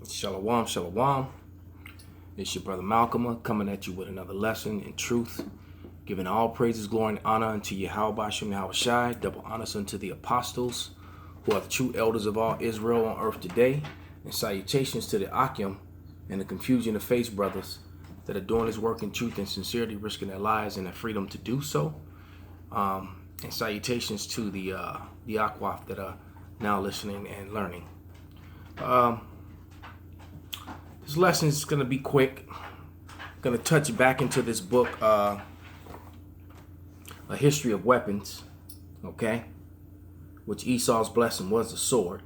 Shalom, shalom. It's your brother Malcolm coming at you with another lesson in truth, giving all praises, glory, and honor unto Yahweh Shem Shai, double honors unto the apostles, who are the true elders of all Israel on earth today, and salutations to the Akim and the confusion of faith brothers that are doing this work in truth and sincerity, risking their lives and their freedom to do so. And salutations to the Akwaf that are now listening and learning. This lesson is going to be quick. I'm going to touch back into this book, A History of Weapons, okay? Which Esau's blessing was the sword.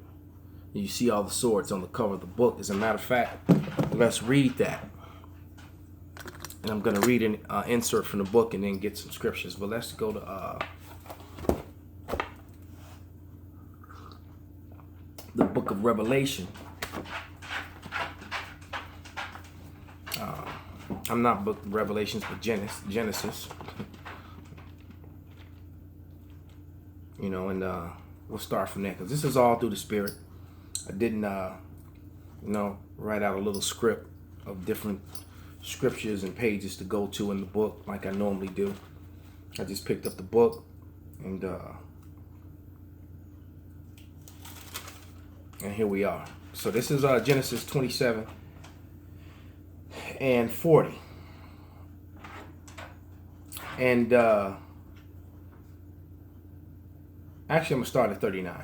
You see all the swords on the cover of the book. As a matter of fact, let's read that. And I'm going to read an insert from the book and then get some scriptures. But let's go to the book of Revelation. I'm not book of Revelations, but Genesis. You know, and we'll start from there because this is all through the Spirit. I didn't, write out a little script of different scriptures and pages to go to in the book like I normally do. I just picked up the book and here we are. So this is Genesis 27 and 40. And actually I'm going to start at 39.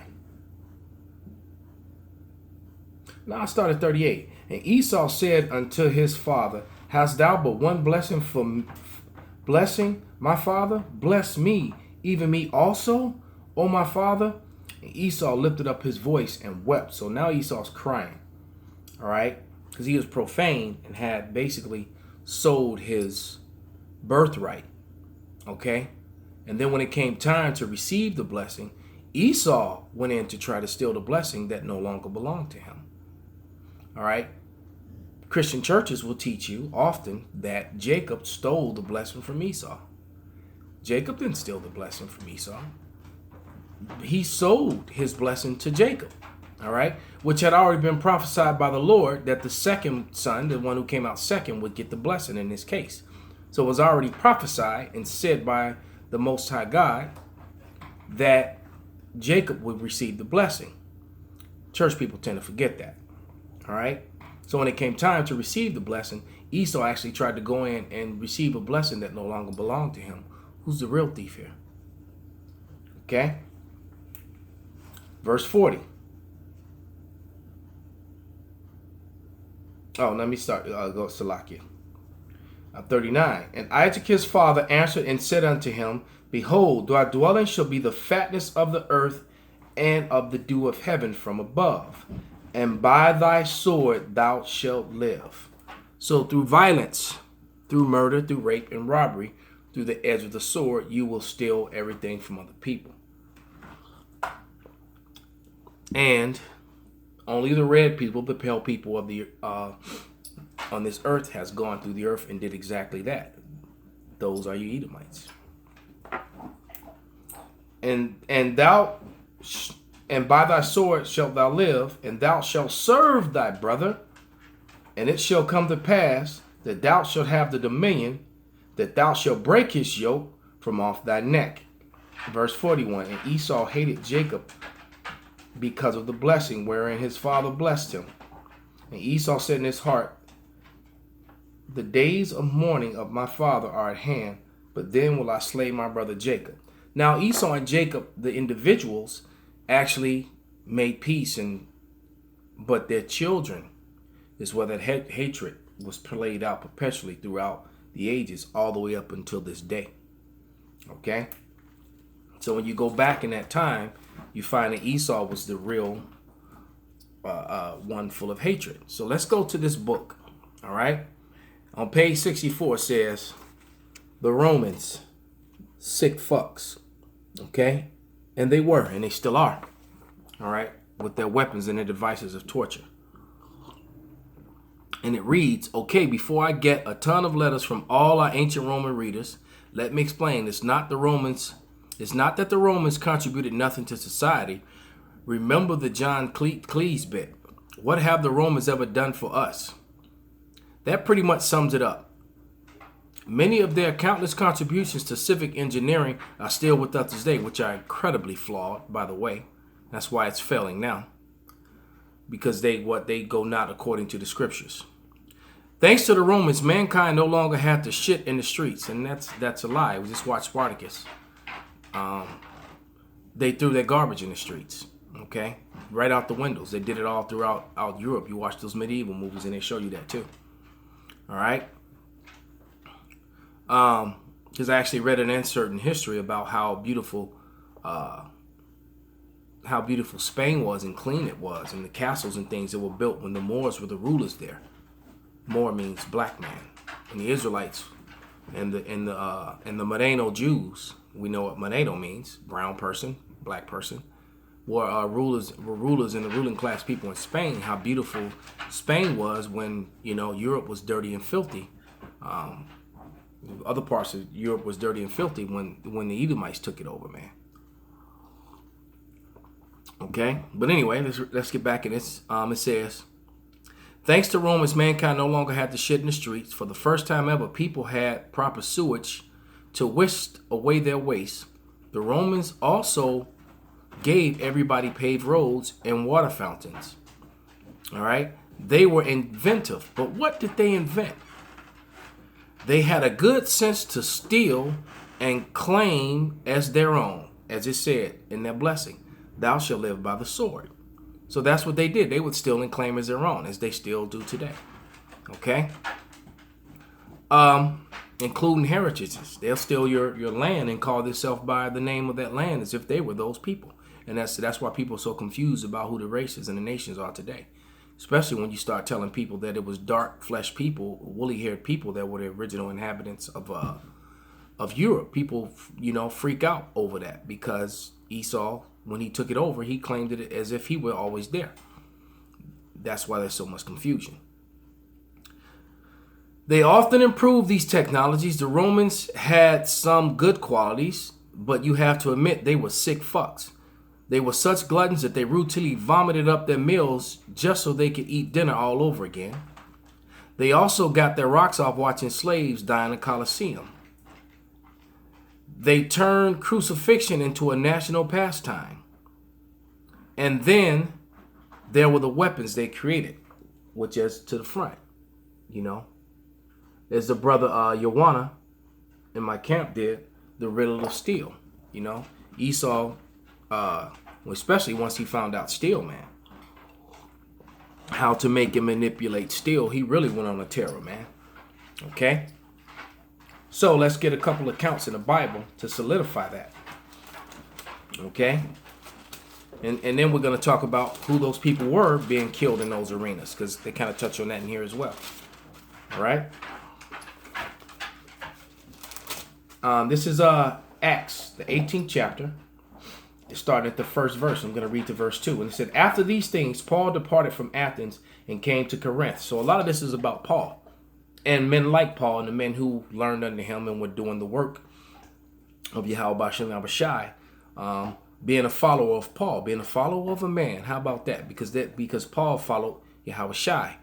Now I start at 38. And Esau said unto his father, hast thou but one blessing for blessing, my father? Bless me, even me also, O my father. And Esau lifted up his voice and wept. So now Esau's crying. All right. Because he was profane and had basically sold his birthright. Okay. And then when it came time to receive the blessing, Esau went in to try to steal the blessing that no longer belonged to him. All right. Christian churches will teach you often that Jacob stole the blessing from Esau. Jacob didn't steal the blessing from Esau. He sold his blessing to Jacob. All right. Which had already been prophesied by the Lord that the second son, the one who came out second, would get the blessing in this case. So it was already prophesied and said by the Most High God that Jacob would receive the blessing. Church people tend to forget that. All right. So when it came time to receive the blessing, Esau actually tried to go in and receive a blessing that no longer belonged to him. Who's the real thief here? Okay. Verse 40. Oh, let me start. Go Salakia. 39. And Isaac his father answered and said unto him, behold, thy dwelling shall be the fatness of the earth and of the dew of heaven from above. And by thy sword thou shalt live. So through violence, through murder, through rape and robbery, through the edge of the sword, you will steal everything from other people. And only the red people, the pale people of the on this earth has gone through the earth and did exactly that. Those are your Edomites. And by thy sword shalt thou live, and thou shalt serve thy brother. And it shall come to pass that thou shalt have the dominion, that thou shalt break his yoke from off thy neck. Verse 41. And Esau hated Jacob because of the blessing wherein his father blessed him. And Esau said in his heart, the days of mourning of my father are at hand, but then will I slay my brother Jacob. Now Esau and Jacob, the individuals, actually made peace, but their children is where that hatred was played out perpetually throughout the ages, all the way up until this day. Okay? So when you go back in that time, you find that Esau was the real one full of hatred. So let's go to this book. All right? On page 64 it says, the Romans, sick fucks. Okay? And they were, and they still are. All right? With their weapons and their devices of torture. And it reads, okay, before I get a ton of letters from all our ancient Roman readers, let me explain. It's not that the Romans contributed nothing to society. Remember the John Cleese bit. What have the Romans ever done for us? That pretty much sums it up. Many of their countless contributions to civic engineering are still with us today, which are incredibly flawed, by the way. That's why it's failing now. Because they go not according to the scriptures. Thanks to the Romans, mankind no longer had to shit in the streets, and that's a lie. We just watched Spartacus. They threw their garbage in the streets, okay? Right out the windows. They did it all throughout Europe. You watch those medieval movies, and they show you that too. All right? Because I actually read an insert in history about how beautiful Spain was and clean it was, and the castles and things that were built when the Moors were the rulers there. Moor means black man, and the Israelites and the Moreno Jews, we know what Moreno means, brown person, black person, were rulers in the ruling class people in Spain. How beautiful Spain was when Europe was dirty and filthy. Other parts of Europe was dirty and filthy when the Edomites took it over, man. Okay, but anyway, let's get back in this. It says, thanks to Romans, mankind no longer had to shit in the streets. For the first time ever, people had proper sewage to whisk away their waste. The Romans also gave everybody paved roads and water fountains. All right, they were inventive, but what did they invent? They had a good sense to steal and claim as their own, as it said in their blessing, thou shalt live by the sword. So that's what they did. They would steal and claim as their own, as they still do today. Okay? Including heritages. They'll steal your land and call themselves by the name of that land as if they were those people. And that's why people are so confused about who the races and the nations are today. Especially when you start telling people that it was dark fleshed people, woolly haired people that were the original inhabitants of Europe. People, freak out over that because Esau, when he took it over, he claimed it as if he were always there. That's why there's so much confusion. They often improved these technologies. The Romans had some good qualities, but you have to admit they were sick fucks. They were such gluttons that they routinely vomited up their meals just so they could eat dinner all over again. They also got their rocks off watching slaves die in the Colosseum. They turned crucifixion into a national pastime. And then there were the weapons they created, which is to the front, As the brother Joanna in my camp did, the riddle of steel, Esau, especially once he found out steel, man, how to make and manipulate steel, he really went on a terror, man. Okay? So let's get a couple accounts in the Bible to solidify that. Okay? And then we're going to talk about who those people were being killed in those arenas, because they kind of touch on that in here as well. All right? This is Acts, the 18th chapter. It started at the first verse. I'm going to read to verse 2. And it said, after these things, Paul departed from Athens and came to Corinth. So a lot of this is about Paul and men like Paul and the men who learned under him and were doing the work of Yahweh Shem Abishai, being a follower of Paul, being a follower of a man. How about that? Because Paul followed Yahweh Shai.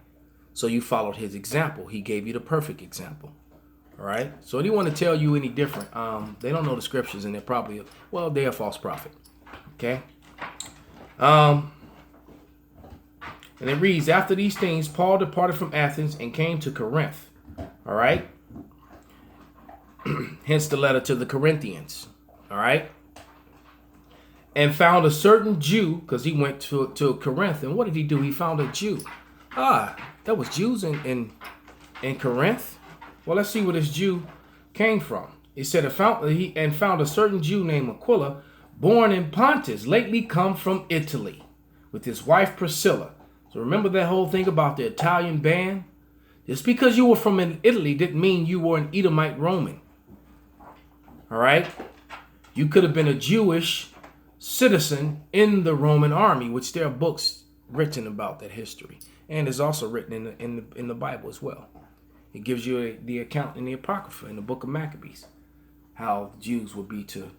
So you followed his example. He gave you the perfect example. All right. So anyone to tell you any different, they don't know the scriptures and they're probably, they're a false prophet. Okay. And it reads, after these things, Paul departed from Athens and came to Corinth. All right. Hence the letter to the Corinthians. All right. And found a certain Jew, because he went to Corinth. And what did he do? He found a Jew. There was Jews in Corinth. Well, let's see where this Jew came from. It said, found a certain Jew named Aquila, born in Pontus, lately come from Italy, with his wife Priscilla. So remember that whole thing about the Italian band? Just because you were from Italy didn't mean you were an Edomite Roman. All right? You could have been a Jewish citizen in the Roman army, which there are books written about that history. And is also written in the Bible as well. It gives you the account in the Apocrypha, in the book of Maccabees, how Jews would be to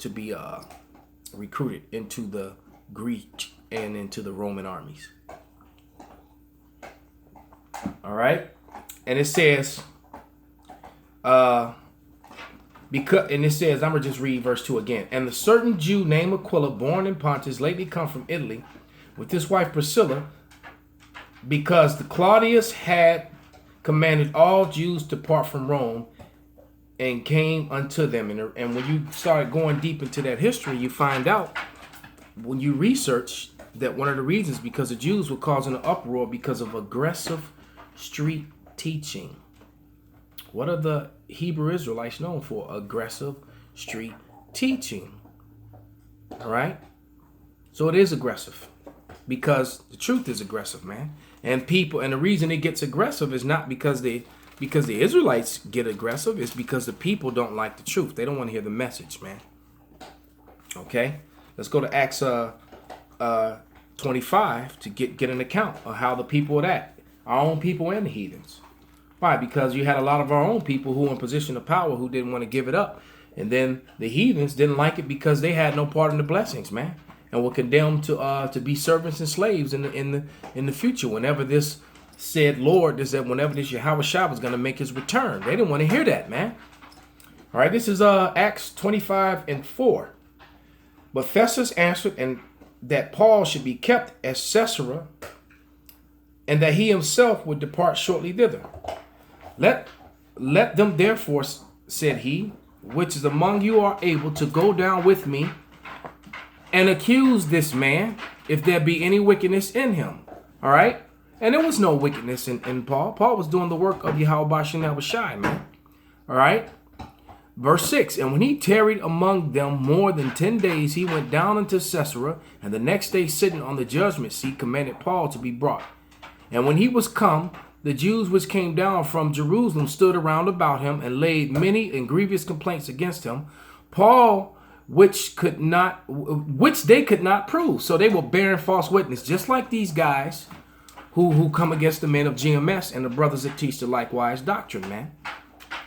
be recruited into the Greek and into the Roman armies. All right. And it says, I'm going to just read verse 2 again. And the certain Jew named Aquila, born in Pontus, lately come from Italy, with his wife Priscilla, because the Claudius had commanded all Jews to depart from Rome, and came unto them. And when you start going deep into that history, you find out, when you research, that one of the reasons because the Jews were causing an uproar because of aggressive street teaching. What are the Hebrew Israelites known for? Aggressive street teaching. All right? So it is aggressive because the truth is aggressive, man. And the reason it gets aggressive is not because the Israelites get aggressive, it's because the people don't like the truth. They don't want to hear the message, man. Okay? Let's go to Acts 25 to get an account of how the people would act. Our own people and the heathens. Why? Because you had a lot of our own people who were in position of power who didn't want to give it up. And then the heathens didn't like it because they had no part in the blessings, man. And were condemned to be servants and slaves in the future. Whenever this said Lord, whenever this Yahweh Shah was going to make his return. They didn't want to hear that, man. All right, this is Acts 25:4. But Festus answered, and that Paul should be kept at Caesarea, and that he himself would depart shortly thither. Let them therefore, said he, which is among you are able to go down with me and accuse this man, if there be any wickedness in him. All right? And there was no wickedness in Paul. Paul was doing the work of Yahweh Shai, man. All right? Verse 6, and when he tarried among them more than 10 days, he went down into Caesarea, and the next day sitting on the judgment seat commanded Paul to be brought. And when he was come, the Jews which came down from Jerusalem stood around about him, and laid many and grievous complaints against him. Paul, which they could not prove. So they were bearing false witness, just like these guys who come against the men of GMS and the brothers that teach the likewise doctrine, man.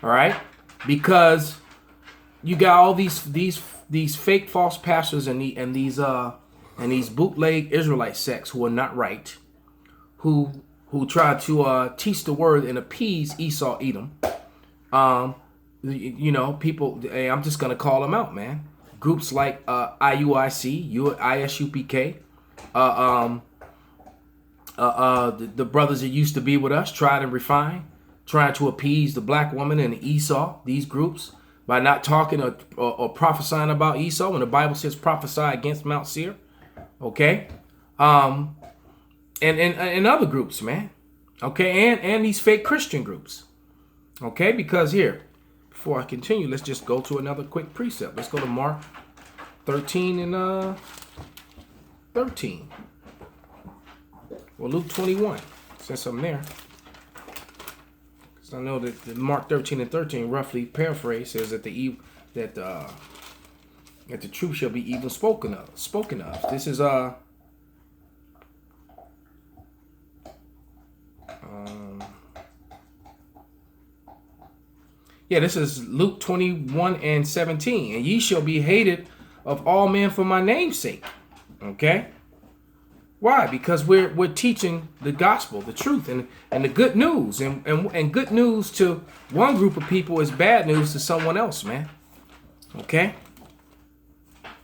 All right? Because you got all these fake false pastors and these bootleg Israelite sects who are not right, who try to teach the word and appease Esau, Edom. People. I'm just gonna call them out, man. Groups like IUIC, ISUPK, the brothers that used to be with us, tried and refined, trying to appease the black woman and Esau. These groups, by not talking or prophesying about Esau when the Bible says prophesy against Mount Seir. Okay, and other groups, man. Okay, and these fake Christian groups. Okay, because here, before I continue, let's just go to another quick precept. Let's go to Mark 13 and 13. Well, Luke 21, since I'm there. Because I know that Mark 13 and 13, roughly paraphrase, says that the truth shall be even spoken of. This is this is Luke 21 and 17. And ye shall be hated of all men for my name's sake. Okay? Why? Because we're teaching the gospel, the truth, and the good news. And good news to one group of people is bad news to someone else, man. Okay?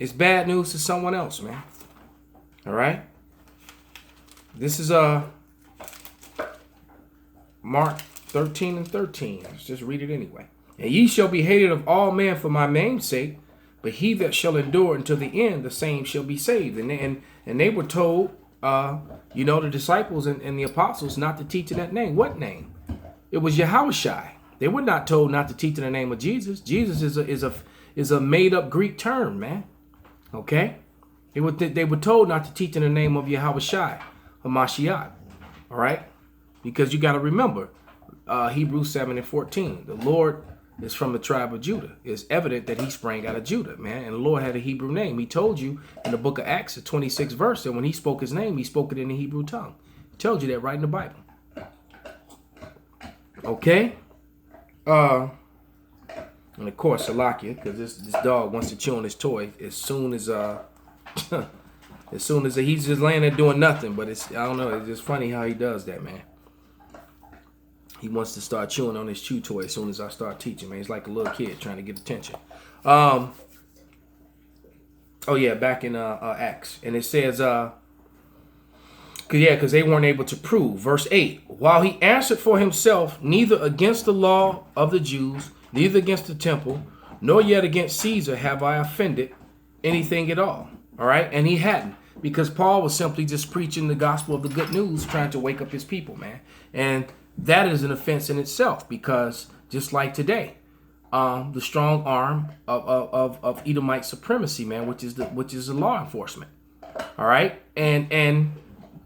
It's bad news to someone else, man. All right? This is Mark 13 and 13. Let's just read it anyway. And ye shall be hated of all men for my name's sake, but he that shall endure until the end, the same shall be saved. And they were told, the disciples and the apostles not to teach in that name. What name? It was Yahweh Shai. They were not told not to teach in the name of Jesus. Jesus is a made up Greek term, man. Okay? They were told not to teach in the name of Yahweh Shai, Hamashiach. All right? Because you got to remember, Hebrews 7 and 14. The Lord is from the tribe of Judah. It's evident that he sprang out of Judah, man. And the Lord had a Hebrew name. He told you in the book of Acts, the 26th verse, that when he spoke his name, he spoke it in the Hebrew tongue. He told you that right in the Bible. Okay? And of course, Salakia, because this dog wants to chew on his toy as soon as he's just laying there doing nothing. But I don't know, it's just funny how he does that, man. He wants to start chewing on his chew toy as soon as I start teaching, man. He's like a little kid trying to get attention. Oh yeah, back in Acts, and it says, because they weren't able to prove. Verse 8, while he answered for himself, neither against the law of the Jews, neither against the temple, nor yet against Caesar have I offended anything at all. All right, and he hadn't, because Paul was simply just preaching the gospel of the good news, trying to wake up his people, man. And that is an offense in itself, because just like today, the strong arm of Edomite supremacy, man, which is the law enforcement. All right, and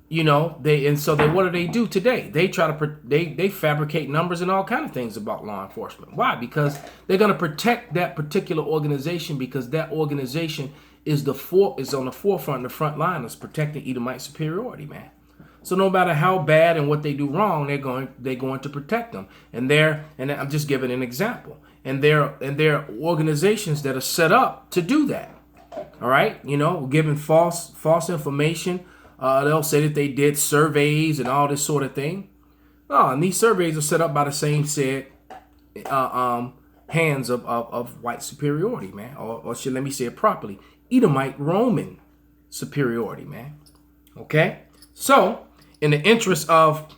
you know, so what do today? They try to they fabricate numbers and all kind of things about law enforcement. Why? Because they're going to protect that particular organization, because that organization is on the forefront, the front line is protecting Edomite superiority, man. So no matter how bad and what they do wrong, they're going to protect them. And I'm just giving an example. And there are organizations that are set up to do that. All right, you know, giving false information. They'll say that they did surveys and all this sort of thing. Oh, and these surveys are set up by the same said hands of white superiority, man. Or should let me say it properly, Edomite Roman superiority, man. Okay, so in the interest of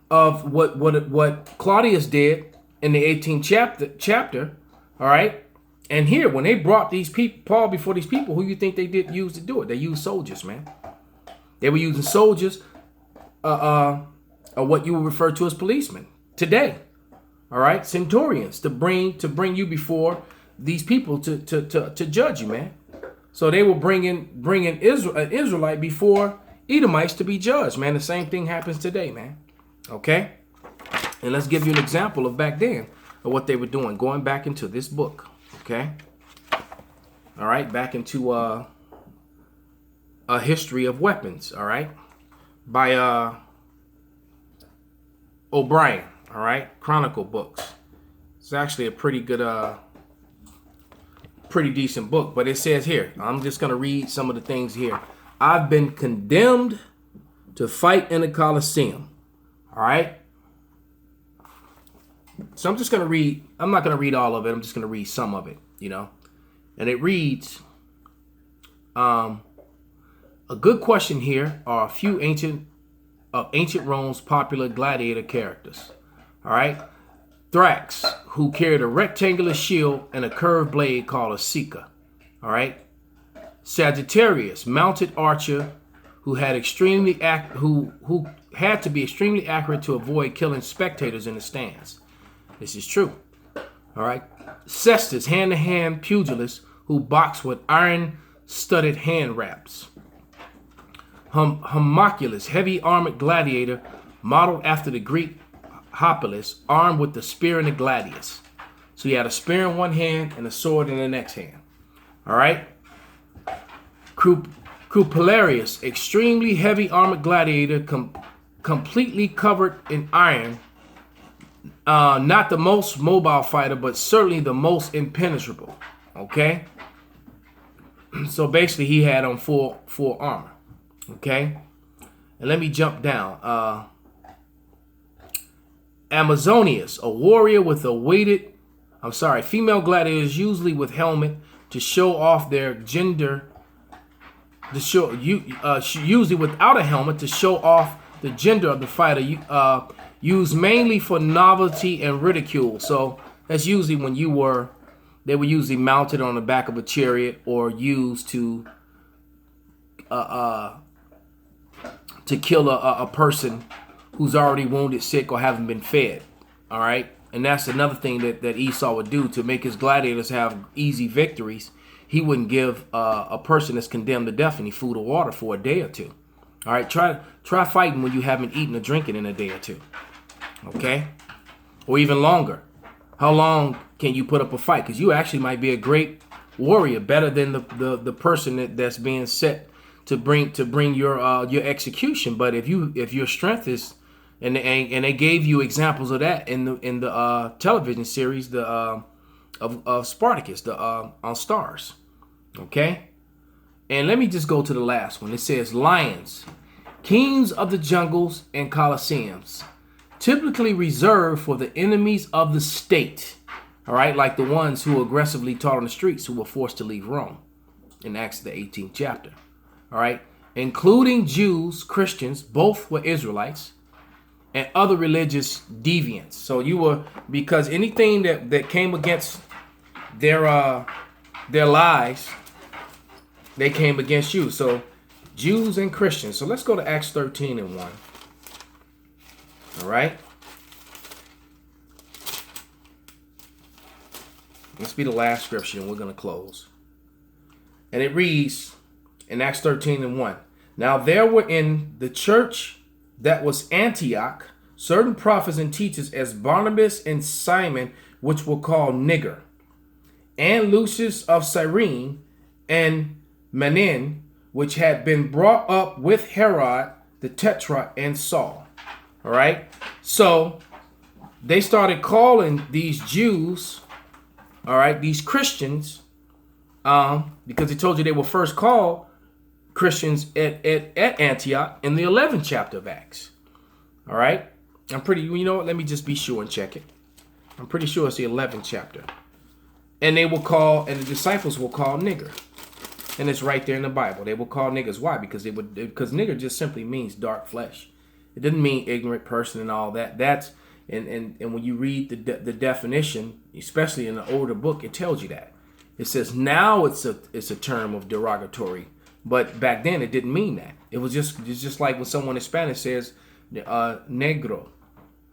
what Claudius did in the 18th chapter, all right. And here, when they brought these people, Paul before these people, who you think they did use to do it? They used soldiers, man. They were using soldiers, what you would refer to as policemen today. All right, centurions to bring you before these people to judge you, man. So they were bringing an Israelite before Edomites to be judged, man. The same thing happens today, man. Okay, and let's give you an example of back then of what they were doing. Going back into this book, okay. All right, back into a history of weapons, all right, by O'Brien, all right, Chronicle books. It's actually a pretty good, pretty decent book, but it says here, I'm just going to read some of the things here. I've been condemned to fight in the Colosseum, all right. So I'm just going to read, I'm not going to read all of it, I'm just going to read some of it, you know, and it reads, a good question here are a few ancient Rome's popular gladiator characters. All right. Thrax, who carried a rectangular shield and a curved blade called a sika. All right. Sagittarius, mounted archer, who had who had to be extremely accurate to avoid killing spectators in the stands. This is true. All right. Cestus, hand-to-hand pugilist, who boxed with iron-studded hand wraps. Homunculus, heavy armored gladiator, modeled after the Greek Hopulus, armed with the spear and the gladius. So he had a spear in one hand and a sword in the next hand. All right. Crupularius, extremely heavy armored gladiator, completely covered in iron. Not the most mobile fighter, but certainly the most impenetrable. Okay. So basically, he had on full armor. Okay, and let me jump down. Amazonius, a warrior with a female gladiators usually with helmet to show off their gender. Usually without a helmet to show off the gender of the fighter. Used mainly for novelty and ridicule. So that's usually when they were usually mounted on the back of a chariot or used to kill a person who's already wounded, sick, or haven't been fed. All right. And that's another thing that Esau would do to make his gladiators have easy victories. He wouldn't give a person that's condemned to death any food or water for a day or two. All right. Try fighting when you haven't eaten or drinking in a day or two. Okay. Or even longer. How long can you put up a fight? Because you actually might be a great warrior, better than the person that's being set to bring your execution. But if your strength is, and they gave you examples of that in the television series of Spartacus, on Stars. Okay, and let me just go to the last one. It says lions, kings of the jungles and colosseums, typically reserved for the enemies of the state. All right, like the ones who aggressively taught on the streets who were forced to leave Rome in Acts the 18th chapter. All right, including Jews, Christians, both were Israelites, and other religious deviants. So you were, because anything that came against their lives, they came against you. So Jews and Christians. So let's go to Acts 13:1. All right. Let's be the last scripture and we're going to close. And it reads in Acts 13:1. Now there were in the church that was Antioch certain prophets and teachers, as Barnabas and Simon, which were called Niger, and Lucius of Cyrene, and Manaen, which had been brought up with Herod the Tetrarch and Saul. All right. So they started calling these Jews, all right, these Christians, because he told you they were first called Christians at Antioch in the 11th chapter of Acts. All right. I'm pretty, you know what? Let me just be sure and check it. I'm pretty sure it's the 11th chapter. And they will call, and the disciples will call nigger. And it's right there in the Bible. They will call niggers. Why? Because because nigger just simply means dark flesh. It doesn't mean ignorant person and all that. That's, and when you read the definition, especially in the older book, it tells you that. It says now it's a term of derogatory, but back then it didn't mean that. It's just like when someone in Spanish says negro,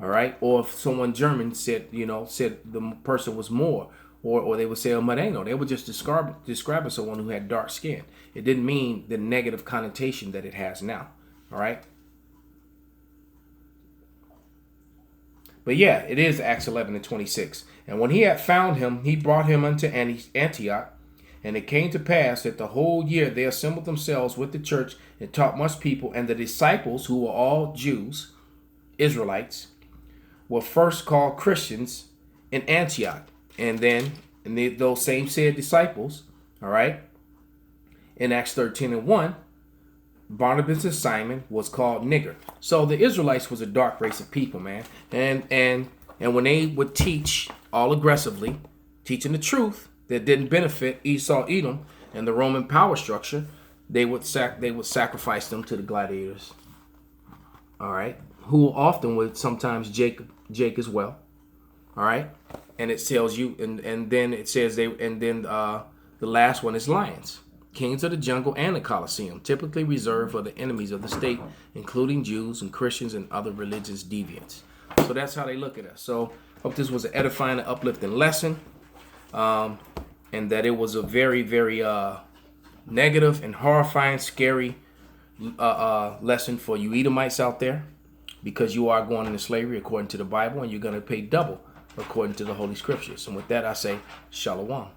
all right, or if someone German said the person was Moor, or they would say a moreno. They would just describe someone who had dark skin. It didn't mean the negative connotation that it has now, all right. But yeah, it is Acts 11:26. And when he had found him, he brought him unto Antioch. And it came to pass that the whole year they assembled themselves with the church and taught much people. And the disciples, who were all Jews, Israelites, were first called Christians in Antioch. And then those same said disciples, all right, in Acts 13:1, Barnabas and Simon was called nigger. So the Israelites was a dark race of people, man. And when they would teach all aggressively, teaching the truth that didn't benefit Esau, Edom, and the Roman power structure, they would sacrifice them to the gladiators. All right, who often would sometimes Jake as well. All right, and it tells you, and then it says the last one is lions. Kings of the jungle and the Colosseum, typically reserved for the enemies of the state, including Jews and Christians and other religious deviants. So that's how they look at us. So hope this was an edifying and uplifting lesson, and that it was a very, very negative and horrifying, scary lesson for you Edomites out there, because you are going into slavery according to the Bible, and you're going to pay double according to the Holy Scriptures. And with that, I say, Shalom.